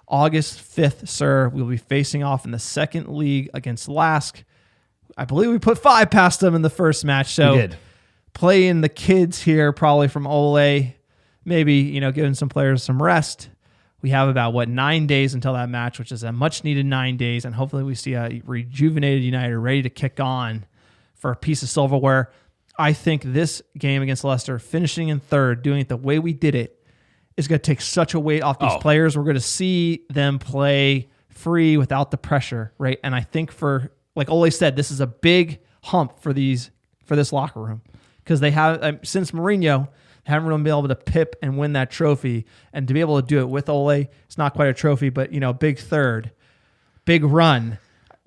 August 5th, sir, we'll be facing off in the second league against Lask. I believe we put 5 past them in the first match. So we did. Playing the kids here, probably from Ole, maybe, giving some players some rest. We have about, 9 days until that match, which is a much-needed 9 days, and hopefully we see a rejuvenated United ready to kick on for a piece of silverware. I think this game against Leicester, finishing in third, doing it the way we did it, is going to take such a weight off these players. We're going to see them play free without the pressure, right? And I think like Ole said, this is a big hump for this locker room because they have, since Mourinho, haven't really been able to pip and win that trophy, and to be able to do it with Ole, it's not quite a trophy, but big third, big run.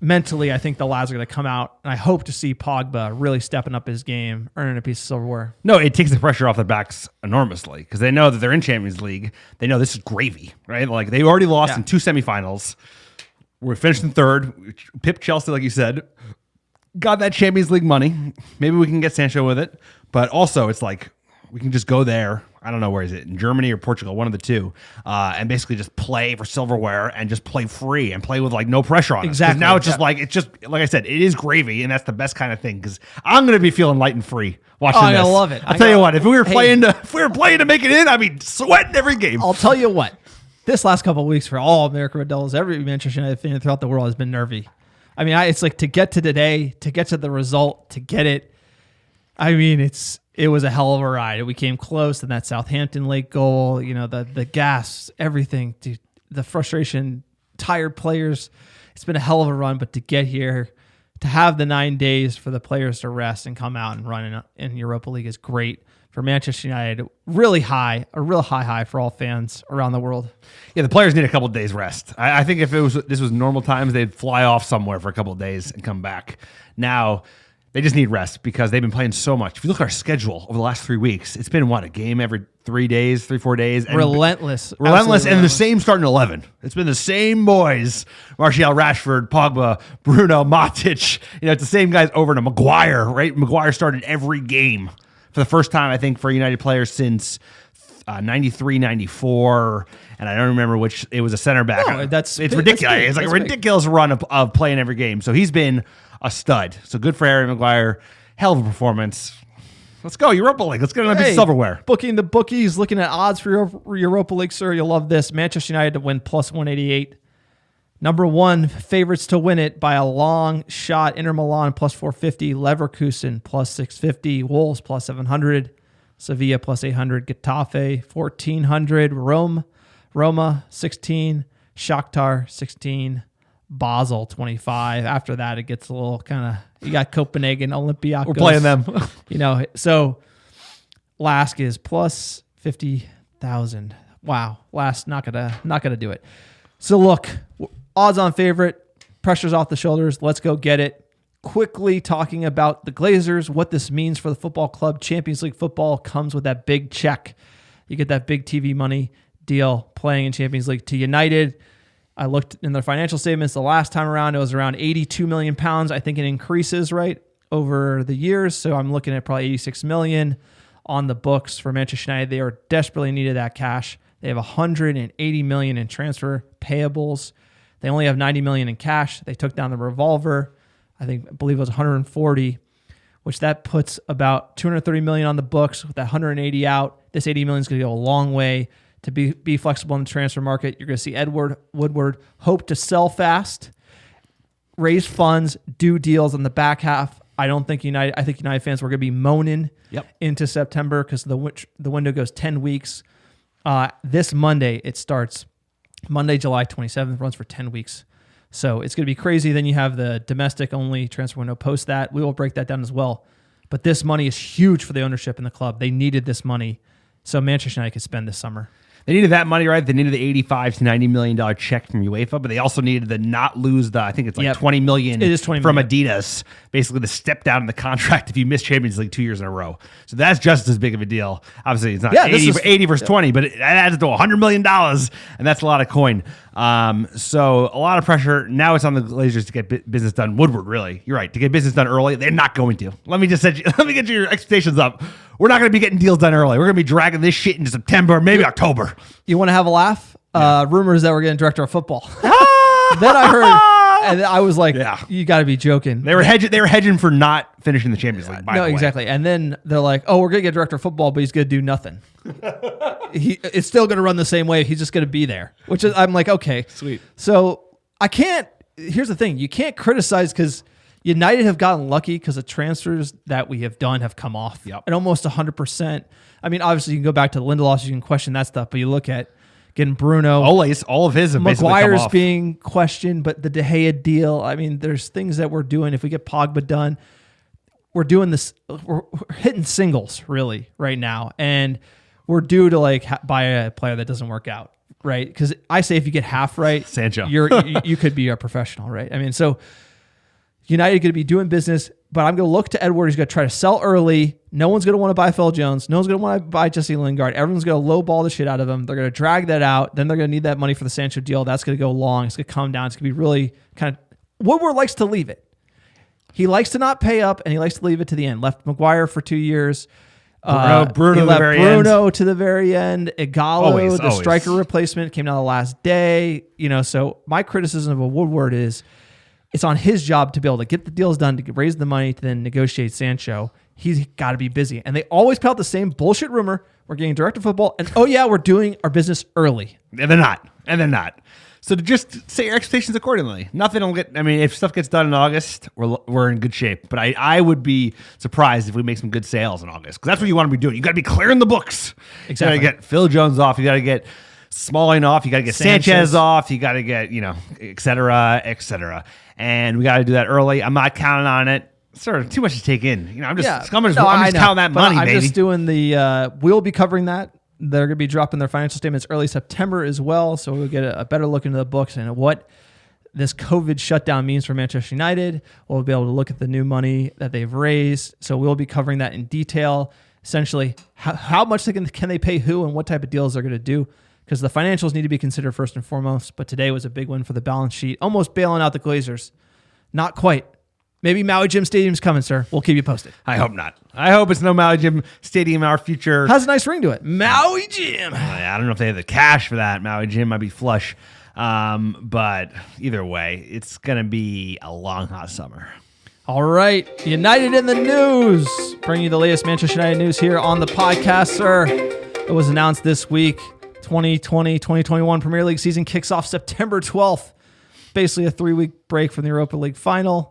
Mentally, I think the lads are going to come out, and I hope to see Pogba really stepping up his game, earning a piece of silverware. No, it takes the pressure off their backs enormously because they know that they're in Champions League. They know this is gravy, right? Like they already lost in 2 semifinals. We're finished in third. We pipped Chelsea, like you said. Got that Champions League money. Maybe we can get Sancho with it, but also it's like we can just go there. I don't know, where is it? In Germany or Portugal, one of the two, and basically just play for silverware and just play free and play with no pressure on it. Exactly. Now it's just like I said, it is gravy, and that's the best kind of thing because I'm going to be feeling light and free watching this. I love it. I'll tell you what, if we were playing to make it in, I'd be sweating every game. I'll tell you what, this last couple of weeks for all American Red Devils, every Manchester United fan throughout the world has been nervy. I mean, it's like to get to today, to get to the result, to get it. I mean, it was a hell of a ride. We came close in that Southampton late goal, the gas, everything, dude, the frustration, tired players. It's been a hell of a run, but to get here, to have the 9 days for the players to rest and come out and run in Europa League is great. for Manchester United. Really high, a real high for all fans around the world. Yeah, the players need a couple of days rest. I think if this was normal times, they'd fly off somewhere for a couple of days and come back. Now, they just need rest because they've been playing so much. If you look at our schedule over the last 3 weeks, it's been a game every 3 days, 3-4 days. And relentless. And the same starting 11. It's been the same boys. Martial, Rashford, Pogba, Bruno, Matic. It's the same guys over to Maguire, right? Maguire started every game for the first time, I think, for United players since 93, 94, and I don't remember which. It was a center back. No, it's ridiculous. It's like a ridiculous run of playing every game. So he's been a stud. So good for Harry Maguire. Hell of a performance. Let's go Europa League. Let's get another piece of silverware. Booking the bookies, looking at odds for Europa League, sir. You'll love this. Manchester United to win plus 188. Number one favorites to win it by a long shot. Inter Milan plus 450. Leverkusen plus 650. Wolves plus 700. Sevilla plus 800. Getafe 1400. Roma 16. Shakhtar 16. Basel 25. After that, it gets a little kind of, you got Copenhagen, Olympiacos. We're playing them. So Lask is plus 50,000. Wow. Lask not gonna do it. So look, odds on favorite, pressure's off the shoulders. Let's go get it. Quickly talking about the Glazers, what this means for the football club. Champions League football comes with that big check. You get that big TV money deal playing in Champions League. To United, I looked in their financial statements the last time around. It was around 82 million pounds. I think it increases, right, over the years. So I'm looking at probably 86 million on the books for Manchester United. They are desperately needed that cash. They have 180 million in transfer payables. They only have 90 million in cash. They took down the revolver. I believe it was 140, which that puts about 230 million on the books. With that 180 out, this 80 million is going to go a long way to be flexible in the transfer market. You're going to see Woodward hope to sell fast, raise funds, do deals on the back half. I think United fans were going to be moaning into September because the window goes 10 weeks. This Monday, it starts Monday, July 27th, runs for 10 weeks. So it's going to be crazy. Then you have the domestic-only transfer window post that. We will break that down as well. But this money is huge for the ownership in the club. They needed this money so Manchester United could spend this summer. They needed that money, right? They needed the $85 to $90 million check from UEFA, but they also needed to not lose I think it's like $20 million it is $20 from million. Adidas, basically the step down in the contract if you miss Champions League 2 years in a row. So that's just as big of a deal. Obviously, it's not 80 versus 20, but it adds to $100 million, and that's a lot of coin. So a lot of pressure. Now it's on the Glazers to get business done. Woodward, really. You're right. To get business done early, they're not going to. Let me get your expectations up. We're not going to be getting deals done early. We're going to be dragging this shit into September, maybe October. You want to have a laugh? Yeah. Rumors that we're getting director of football. Then I heard, and I was like, you got to be joking. They were hedging for not finishing the Champions League, by the way. Exactly. And then they're like, oh, we're going to get director of football, but he's going to do nothing. It's still going to run the same way. He's just going to be there, which is, I'm like, okay. Sweet. So here's the thing. You can't criticize because United have gotten lucky because the transfers that we have done have come off at almost 100%. I mean, obviously, you can go back to the Lindelof, you can question that stuff, but you look at getting Bruno. Ole's, all of his have basically come Maguire's off. being questioned, but the De Gea deal, I mean, there's things that we're doing. If we get Pogba done, we're doing this, we're hitting singles, really, right now. And we're due to buy a player that doesn't work out, right? Because I say if you get half right, Sancho, you could be a professional, right? I mean, so United going to be doing business, but I'm going to look to Edward. He's going to try to sell early. No one's going to want to buy Phil Jones. No one's going to want to buy Jesse Lingard. Everyone's going to lowball the shit out of him. They're going to drag that out. Then they're going to need that money for the Sancho deal. That's going to go long. It's going to come down. It's going to be really kind of... Woodward likes to leave it. He likes to not pay up, and he likes to leave it to the end. Left Maguire for 2 years. Bruno he left Bruno to the very end. Igalo, the striker replacement, came down the last day. So my criticism of Woodward is it's on his job to be able to get the deals done, to raise the money, to then negotiate Sancho. He's got to be busy. And they always put out the same bullshit rumor. We're getting director of football, and we're doing our business early. And they're not. So to just set your expectations accordingly. Nothing will get... I mean, if stuff gets done in August, we're in good shape. But I would be surprised if we make some good sales in August. Because that's what you want to be doing. You got to be clearing the books. Exactly. You got to get Phil Jones off. You got to get Smalling off. You got to get Sanchez off. You got to get, et cetera, et cetera. And we got to do that early. I'm not counting on it. Sir, too much to take in. I'm just counting I know, that but money, I'm baby. just doing the. We'll be covering that. They're going to be dropping their financial statements early September as well, so we'll get a better look into the books and what this COVID shutdown means for Manchester United. We'll be able to look at the new money that they've raised. So we'll be covering that in detail. Essentially, how much can they pay who and what type of deals they're going to do, because the financials need to be considered first and foremost. But today was a big win for the balance sheet, almost bailing out the Glazers. Not quite. Maybe Maui Jim Stadium's coming, sir. We'll keep you posted. I hope not. I hope it's no Maui Jim Stadium, our future. Has a nice ring to it. Maui Jim. I don't know if they have the cash for that. Maui Jim might be flush. But either way, it's going to be a long, hot summer. All right. United in the news. Bringing you the latest Manchester United news here on the podcast, sir. It was announced this week. 2020-2021 Premier League season kicks off September 12th. Basically a 3-week break from the Europa League final.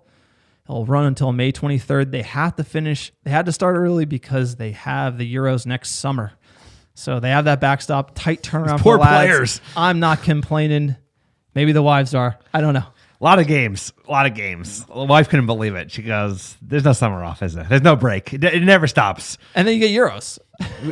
It'll run until May 23rd. They had to start early because they have the Euros next summer. So they have that backstop, tight turnaround for poor lads. players. I'm not complaining. Maybe the wives are. I don't know. A lot of games. The wife couldn't believe it. She goes, there's no summer off, is there? There's no break. It never stops. And then you get Euros.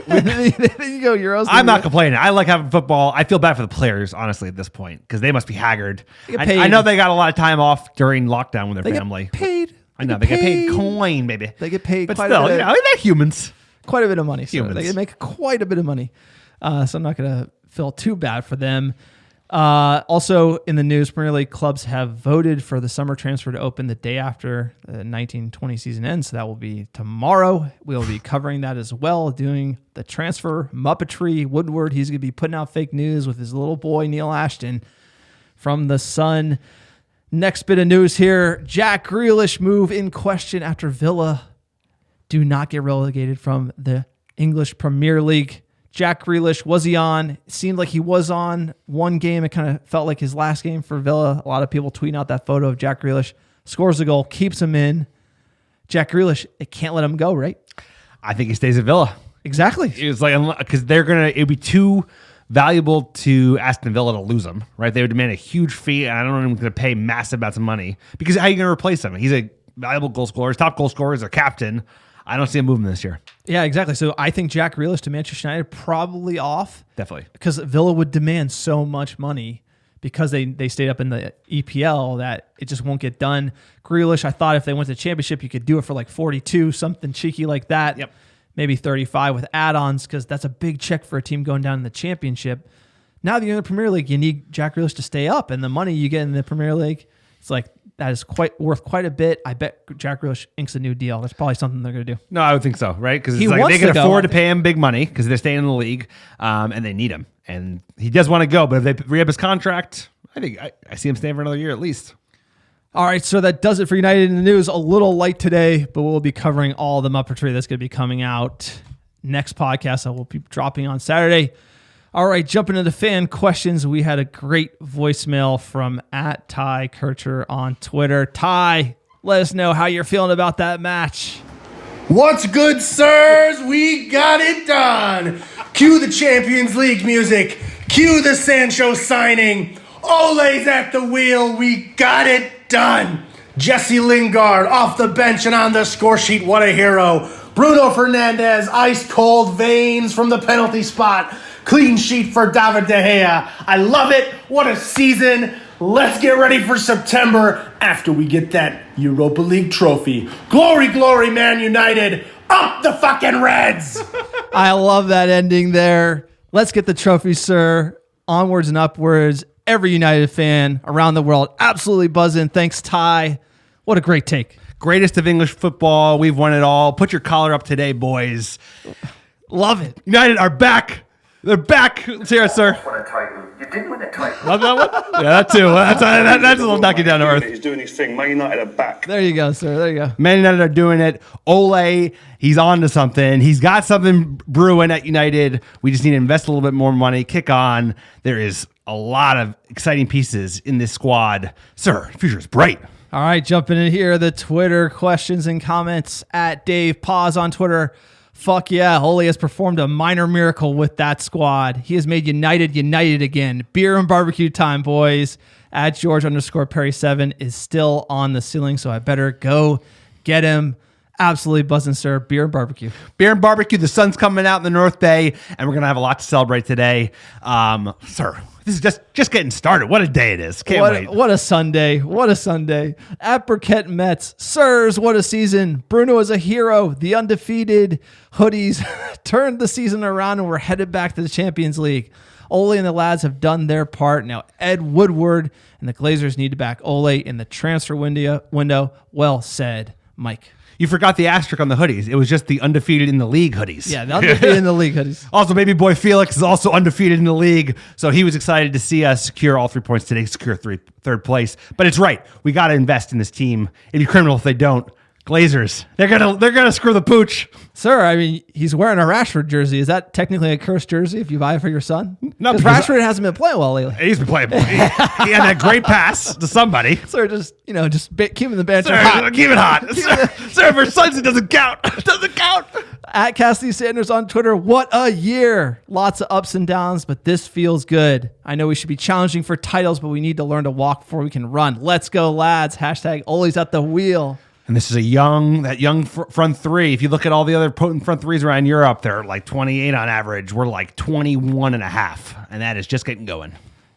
Then you go Euros. I'm not complaining. I like having football. I feel bad for the players, honestly, at this point, because they must be haggard. I know they got a lot of time off during lockdown with their family. Get paid. I know. They get paid coin, baby. They get paid but quite still, a bit. they're humans. Quite a bit of money. So Humans. they make quite a bit of money. So I'm not going to feel too bad for them. Also in the news, Premier League clubs have voted for the summer transfer to open the day after the 1920 season ends. So that will be tomorrow. We'll be covering that as well, doing the transfer Muppetry. Woodward, he's going to be putting out fake news with his little boy, Neil Ashton, from The Sun. Next bit of news here. Jack Grealish move in question after Villa do not get relegated from the English Premier League. Jack Grealish, was he on? It seemed like he was on one game. It kind of felt like his last game for Villa. A lot of people tweeting out that photo of Jack Grealish. Scores a goal, keeps him in. Jack Grealish, it can't let him go, right? I think he stays at Villa. Exactly. It's like, because it'd be too valuable to Aston Villa to lose him, right? They would demand a huge fee, and I don't know if I'm going to pay massive amounts of money, because how are you going to replace him? He's a valuable goal scorer. His top goal scorer is a captain. I don't see him moving this year. Yeah, exactly. So I think Jack Grealish to Manchester United probably off. Definitely. Because Villa would demand so much money because they stayed up in the EPL that it just won't get done. Grealish, I thought if they went to the championship, you could do it for like 42, something cheeky like that. Yep. Maybe 35 with add-ons, because that's a big check for a team going down in the championship. Now that you're in the Premier League, you need Jack Grealish to stay up, and the money you get in the Premier League, it's like, that is worth quite a bit. I bet Jack Grealish inks a new deal. That's probably something they're going to do. No, I would think so, right? Because He like wants they can to go, afford I to pay him big money because they're staying in the league, and they need him. And he does want to go, but if they re-up his contract, I think I see him staying for another year at least. All right, so that does it for United in the news. A little light today, but we'll be covering all the Muppetry that's going to be coming out next podcast that will be dropping on Saturday. All right, jumping into fan questions. We had a great voicemail from @Ty Kircher on Twitter. Ty, let us know how you're feeling about that match. What's good, sirs? We got it done. Cue the Champions League music. Cue the Sancho signing. Ole's at the wheel. We got it done. Jesse Lingard off the bench and on the score sheet. What a hero. Bruno Fernandes, ice cold veins from the penalty spot. Clean sheet for David De Gea. I love it. What a season. Let's get ready for September after we get that Europa League trophy. Glory, glory, Man United. Up the fucking Reds. I love that ending there. Let's get the trophy, sir. Onwards and upwards. Every United fan around the world absolutely buzzing. Thanks, Ty. What a great take. Greatest of English football. We've won it all. Put your collar up today, boys. Love it. United are back. They're back. Let's hear it, sir. You did win a title. Love that one? Yeah, that too. That's a little knock you down to earth. He's doing his thing. Man United are back. There you go, sir. There you go. Man United are doing it. Ole, he's on to something. He's got something brewing at United. We just need to invest a little bit more money. Kick on. There is a lot of exciting pieces in this squad. Sir, the future is bright. All right, jumping in here, the Twitter questions and comments @Dave Pause on Twitter. Fuck yeah, Ole has performed a minor miracle with that squad. He has made United again. Beer and barbecue time, boys. @George_Perry7 is still on the ceiling, so I better go Get him. Absolutely buzzing, sir. Beer and barbecue. Beer and barbecue. The sun's coming out in the North Bay, and we're going to have a lot to celebrate today. Sir, this is just getting started. What a day it is. Can't wait. What a Sunday. What a Sunday. At Burkett Mets. Sirs, what a season. Bruno is a hero. The undefeated hoodies turned the season around, and we're headed back to the Champions League. Ole and the lads have done their part. Now Ed Woodward and the Glazers need to back Ole in the transfer window. Well said, Mike. You forgot the asterisk on the hoodies. It was just the undefeated in the league hoodies. Yeah, the undefeated in the league hoodies. Also, baby boy Felix is also undefeated in the league, so he was excited to see us secure all 3 points today, secure third place. But it's right. We got to invest in this team. It'd be criminal if they don't. Glazers, they're gonna screw the pooch. Sir, I mean, he's wearing a Rashford jersey. Is that technically a cursed jersey if you buy it for your son? No, because Rashford hasn't been playing well lately. He's been playing. He had that great pass to somebody. Sir, just keeping the banter hot. Keep it hot. Sir, for sons, it doesn't count. It doesn't count. At Cassidy Sanders on Twitter, what a year. Lots of ups and downs, but this feels good. I know we should be challenging for titles, but we need to learn to walk before we can run. Let's go, lads. # Ole's at the wheel. And this is that young front three. If you look at all the other potent front threes around Europe, they're like 28 on average. We're like 21 and a half. And that is just getting going.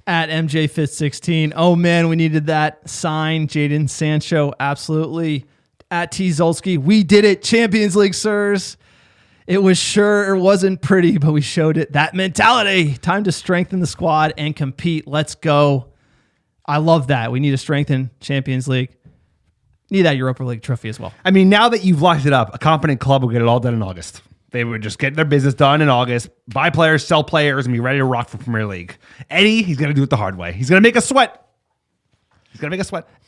At MJFit16, oh man, we needed that sign. Jadon Sancho, absolutely. At T. Zolski, we did it. Champions League, sirs. It wasn't pretty, but we showed it. That mentality. Time to strengthen the squad and compete. Let's go. I love that. We need to strengthen Champions League. Need that Europa League trophy as well. I mean, now that you've locked it up, a competent club will get it all done in August. They would just get their business done in August, buy players, sell players, and be ready to rock for Premier League. Eddie, he's going to do it the hard way. He's going to make us sweat.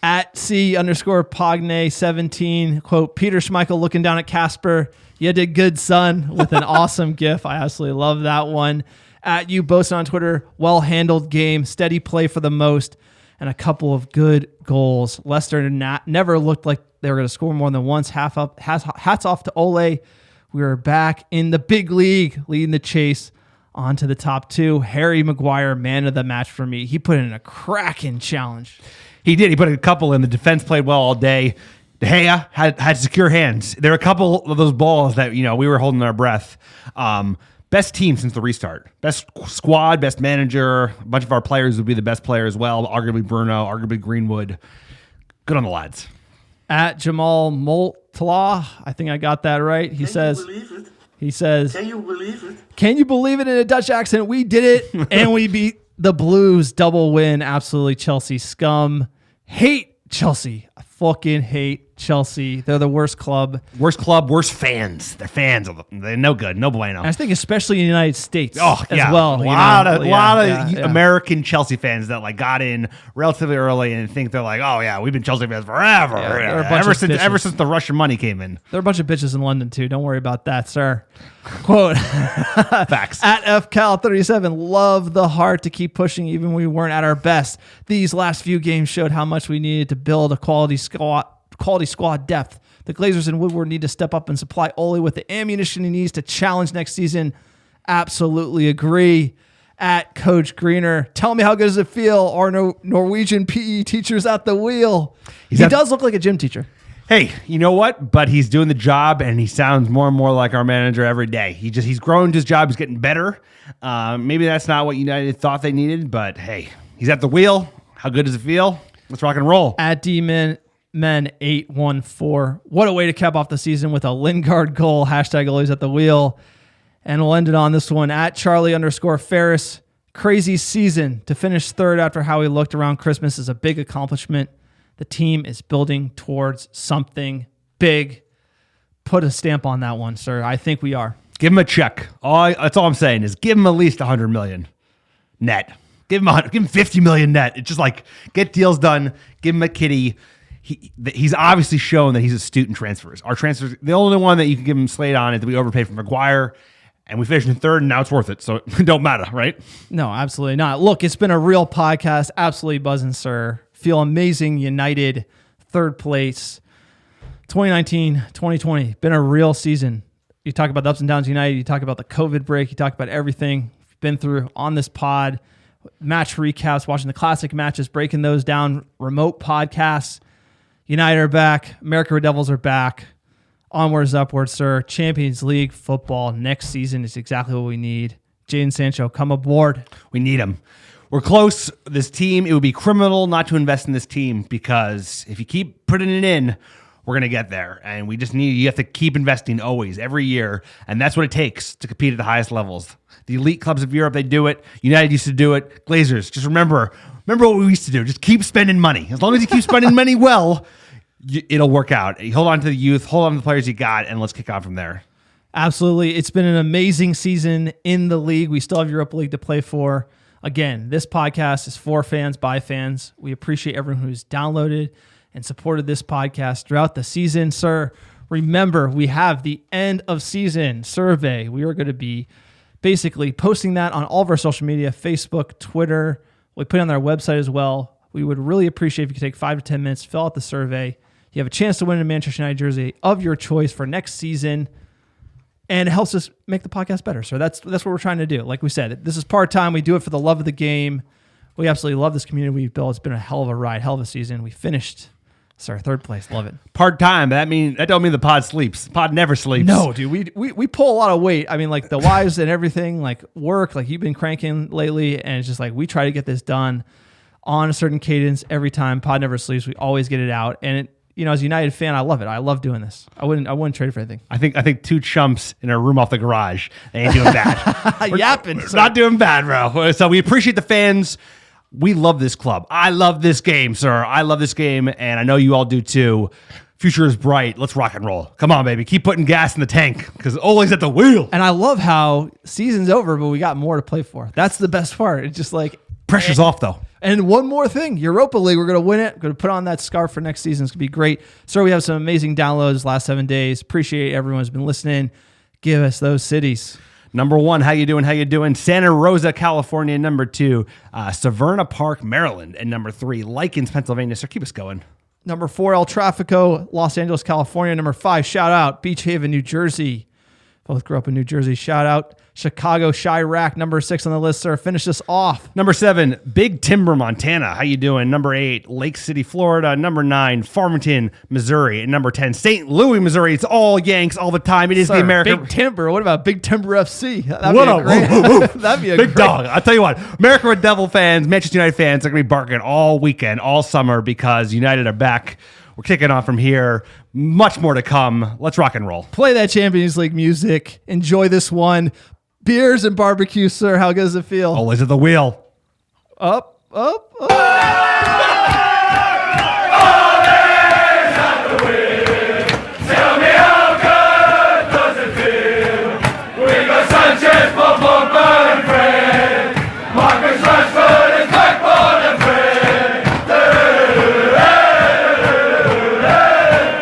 At C_Pogne17, quote, Peter Schmeichel looking down at Casper. You did good, son, with an awesome gif. I absolutely love that one. At you, Bosun on Twitter, well-handled game, steady play for the most, and a couple of good goals. Leicester never looked like they were going to score more than once. Hats off to Ole. We are back in the big league, leading the chase on to the top two. Harry Maguire, man of the match for me. He put in a cracking challenge. He did. He put a couple in. The defense played well all day. De Gea had secure hands. There are a couple of those balls that we were holding our breath. Best team since the restart. Best squad, best manager. A bunch of our players would be the best player as well. Arguably Bruno, arguably Greenwood. Good on the lads. At Jamal Moltala, I think I got that right. He says, "Can you believe it? Can you believe it in a Dutch accent? We did it, and we beat the Blues. Double win. Absolutely Chelsea scum. Hate Chelsea. I fucking hate Chelsea. They're the worst club. Worst club, worst fans. They're fans of them. They're no good. No bueno. And I think especially in the United States as yeah. well. A lot of American Chelsea fans that got in relatively early and think they're like, oh yeah, we've been Chelsea fans forever. Ever since the Russian money came in. There are a bunch of bitches in London too. Don't worry about that, sir. Quote. Facts. At FCal37, love the heart to keep pushing even when we weren't at our best. These last few games showed how much we needed to build a quality squad depth. The Glazers and Woodward need to step up and supply Ole with the ammunition he needs to challenge next season. Absolutely agree. At Coach Greener, tell me how good does it feel? Our Norwegian PE teacher's at the wheel. He does look like a gym teacher. Hey, you know what? But he's doing the job, and he sounds more and more like our manager every day. He's grown his job. He's getting better. Maybe that's not what United thought they needed, but hey, he's at the wheel. How good does it feel? Let's rock and roll. At DMen814, what a way to cap off the season with a Lingard goal. # Ole's at the wheel. And we'll end it on this one. At Charlie_Ferris, crazy season. To finish third after how we looked around Christmas is a big accomplishment. The team is building towards something big. Put a stamp on that one, sir. I think we are. Give him a check. That's all I'm saying is give him at least $100 million net. Give him 50 million net. It's just get deals done. Give him a kitty. He's obviously shown that he's astute in transfers. Our transfers, the only one that you can give him slate on is that we overpaid for Maguire, and we finished in third, and now it's worth it. So it don't matter, right? No, absolutely not. Look, it's been a real podcast. Absolutely buzzing, sir. Feel amazing. United, third place. 2019, 2020, been a real season. You talk about the ups and downs of United. You talk about the COVID break. You talk about everything you've been through on this pod. Match recaps, watching the classic matches, breaking those down, remote podcasts. United are back. American Red Devils are back. Onwards, upwards, sir. Champions League football next season is exactly what we need. Jadon Sancho, come aboard. We need him. We're close. This team, it would be criminal not to invest in this team because if you keep putting it in, we're going to get there. And you have to keep investing always, every year. And that's what it takes to compete at the highest levels. The elite clubs of Europe, they do it. United used to do it. Glazers, just remember what we used to do. Just keep spending money. As long as you keep spending money well, it'll work out. You hold on to the youth, hold on to the players you got, and let's kick on from there. Absolutely. It's been an amazing season in the league. We still have Europa League to play for. Again, this podcast is for fans, by fans. We appreciate everyone who's downloaded and supported this podcast throughout the season. Sir, remember, we have the end of season survey. We are going to be basically posting that on all of our social media, Facebook, Twitter. We put it on our website as well. We would really appreciate if you could take 5 to 10 minutes, fill out the survey. You have a chance to win a Manchester United jersey of your choice for next season. And it helps us make the podcast better. So that's what we're trying to do. Like we said, this is part-time. We do it for the love of the game. We absolutely love this community we've built. It's been a hell of a ride, hell of a season. We finished. It's our 3rd place. Love it. Part-time. That don't mean the pod sleeps. The pod never sleeps. No, dude. We pull a lot of weight. I mean, like the wives and everything, like work, like you've been cranking lately. And it's just like we try to get this done on a certain cadence every time. Pod never sleeps. We always get it out. And as a United fan, I love it. I love doing this. I wouldn't trade it for anything. I think 2 chumps in a room off the garage. They ain't doing bad. Yapping. We're not doing bad, bro. So we appreciate the fans. We love this club. I love this game, sir. I love this game, and I know you all do too. Future is bright. Let's rock and roll. Come on, baby. Keep putting gas in the tank because Ole's at the wheel. And I love how season's over, but we got more to play for. That's the best part. It's just like pressure's off, though. And one more thing, Europa League, we're going to win it. We're going to put on that scarf for next season. It's going to be great. Sir, we have some amazing downloads last 7 days. Appreciate everyone who's been listening. Give us those cities. Number 1, how you doing? Santa Rosa, California. Number 2, Severna Park, Maryland. And number 3, Likens, Pennsylvania. Sir, keep us going. Number 4, El Trafico, Los Angeles, California. Number 5, shout out, Beach Haven, New Jersey. Both grew up in New Jersey. Shout out, Chicago, Chirac. Number 6 on the list, sir. Finish this off. Number 7, Big Timber, Montana. How you doing? Number 8, Lake City, Florida. Number 9, Farmington, Missouri. And number 10, St. Louis, Missouri. It's all Yanks all the time. It is the American. Big Timber. What about Big Timber FC? That'd be a big dog. I'll tell you what, American Red Devil fans, Manchester United fans are going to be barking all weekend, all summer because United are back. We're kicking on from here. Much more to come. Let's rock and roll. Play that Champions League music. Enjoy this one. Beers and barbecue, sir. How good does it feel? Always at the wheel. Up.